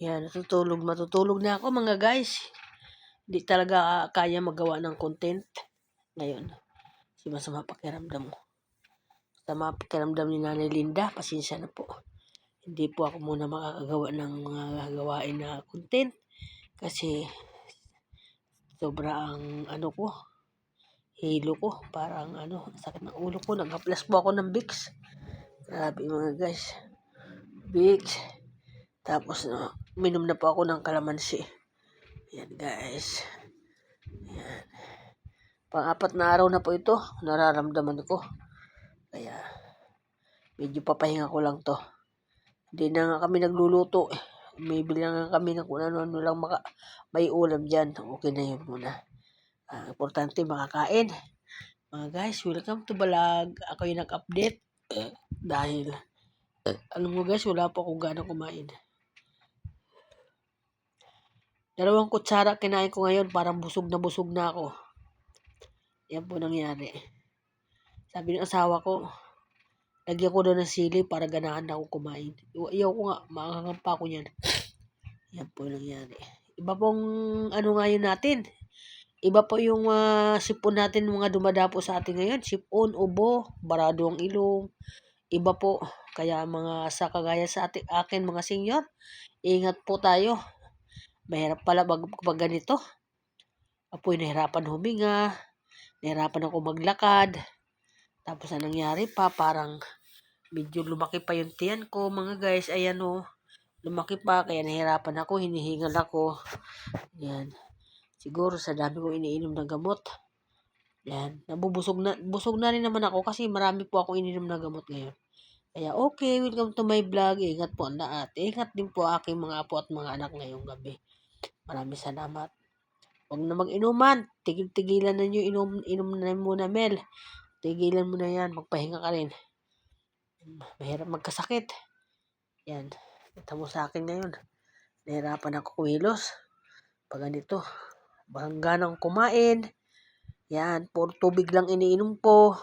Yan, matutulog na ako mga guys. Hindi talaga kaya magawa ng content ngayon. Masama pakiramdam mo. Sama pakiramdam ni Nanay Linda, pasensya na po. Hindi po ako muna makakagawa ng mga gawain na content kasi sobrang hilo ko, parang sakit ng ulo ko. Nag-haplas po ako ng Vicks. Grabe mga guys. Vicks. Tapos minom na po ako ng kalamansi. Yan guys. Yan. Pang-apat na araw na po ito, nararamdaman ko. Kaya medyo papahinga ko lang to. Hindi na nga kami nagluluto. May bilang nga kami ng kung ano lang may ulam dyan. Okay na yun muna. Importante makakain. Mga guys, welcome to Balag. Ako yung nag-update. Dahil, alam mo guys, wala po akong gana kumain. 2 kutsara kinain ko ngayon. Parang busog na ako. Yan po nangyari. Sabi ng asawa ko, lagyan ko daw ng sili para ganahan na ako kumain. Iyaw ko nga, maangangampa ko yan. Yan po nangyari. Iba pong ngayon natin. Iba po yung sipon natin, mga dumadapo sa atin ngayon. Sipon, ubo, barado ang ilong. Iba po. Kaya mga sa kagaya sa akin mga senior, ingat po tayo. Mahirap pala pag ganito. Apoy nahirapan huminga. Nahirapan ako maglakad. Tapos nangyari pa, parang medyo lumaki pa yung tiyan ko, mga guys. Ayan lumaki pa, kaya nahirapan ako, hinihingal ako. Yan. Siguro sa dami ko iniinom ng gamot. Yan. Busog na rin naman ako kasi marami po ako ininom ng gamot ngayon. Kaya okay, welcome to my vlog. Ingat po ang lahat. Ingat din po aking mga apo at mga anak ngayong gabi. Maraming salamat. Huwag na mag-inuman. Tigilan na nyo, inom na muna, Mel. Tigilan mo na yan. Magpahinga ka rin. Mahirap magkasakit. Yan. Kita mo sa akin ngayon. Nahirapan ako kumilos. Pag ganito. Hanggang kumain. Yan. Puro tubig lang iniinom po.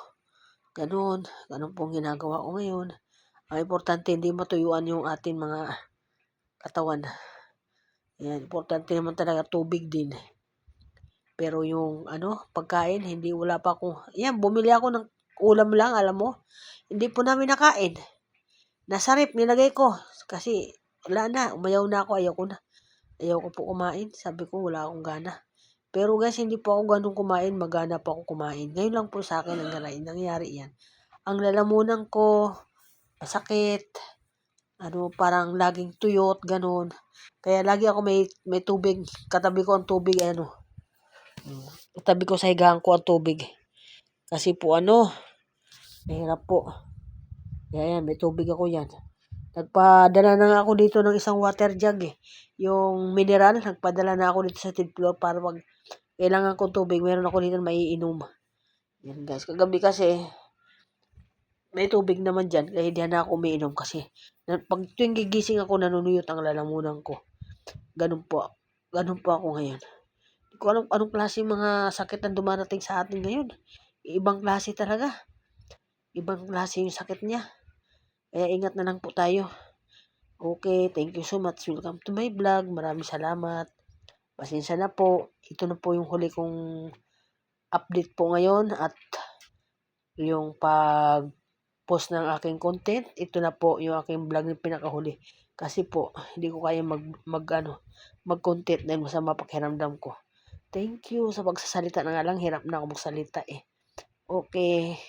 Ganun. Ganun pong ginagawa ko ngayon. Ang importante, hindi matuyuan yung ating mga katawan. Yan. Importante naman talaga tubig din. Pero yung pagkain, wala pa akong, yan, bumili ako ng ulam lang, alam mo. Hindi po namin nakain. Nasa rep, nilagay ko. Kasi, wala na, umayaw na ako, ayaw ko po kumain. Sabi ko, wala akong gana. Pero guys, hindi po ako ganun kumain, magana po ako kumain. Ngayon lang po sa akin ang nangyari yan. Ang lalamunan ko, masakit, parang laging tuyot, ganun. Kaya lagi ako may tubig, katabi ko ang tubig, katabi ko sa higaan ko ang tubig. Kasi po mahirap po. Kaya yan, may tubig ako yan. Nagpadala na nga ako dito ng isang water jug Yung mineral, nagpadala na ako dito sa third floor para pag kailangan kong tubig, meron ako dito maiinom. Yan guys, kagabi kasi, may tubig naman dyan, kaya hindi na ako umiinom kasi pag tuwing gigising ako, nanunuyot ang lalamunan ko. Ganun po ako ngayon. Hindi ko alam anong klase mga sakit ang dumarating sa atin ngayon. Ibang klase talaga. Ibang klase yung sakit niya. Kaya ingat na lang po tayo. Okay, thank you so much. Welcome to my vlog. Maraming salamat. Pasensya na po. Ito na po yung huli kong update po ngayon at yung pag-post ng aking content. Ito na po yung aking vlog ng pinakahuli. Kasi po, hindi ko kaya mag-content dahil masama pakiramdam ko. Thank you sa pagsasalita na nga lang. Hirap na ako magsalita Okay.